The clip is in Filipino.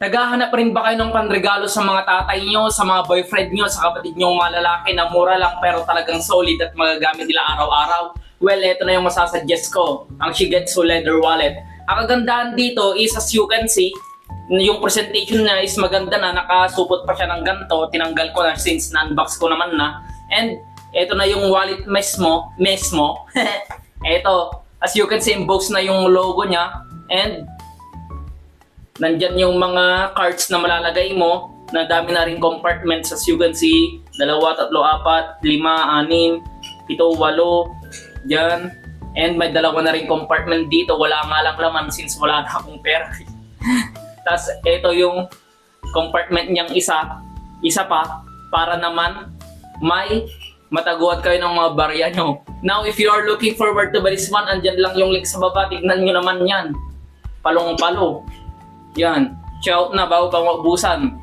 Naghahanap rin ba kayo ng panregalo sa mga tatay nyo, sa mga boyfriend nyo, sa kapatid nyo mga lalaki na mura lang pero talagang solid at magagamit nila araw-araw? Well, eto na yung masasuggest ko, ang Shigetsu Leather Wallet. Ang kagandahan dito is, as you can see, yung presentation niya is maganda na, nakasupot pa siya ng ganito, tinanggal ko na since na-unbox ko naman na. And eto na yung wallet mismo. Eto, as you can see, embossed na yung logo niya. And nandyan yung mga cards na malalagay mo, na dami na rin compartments as you can see, 2, 3, 4, 5, 6, 7, 8, dyan. And may 2 na rin compartment dito, wala nga lang laman since wala na akong pera. Tapos ito yung compartment niyang isa pa, para naman may mataguan kayo ng mga barya nyo. Now, if you are looking forward to buy this one, andyan lang yung link sa baba, tignan nyo naman yan. Palong-palo. Yan. Shout na bago pang maubusan.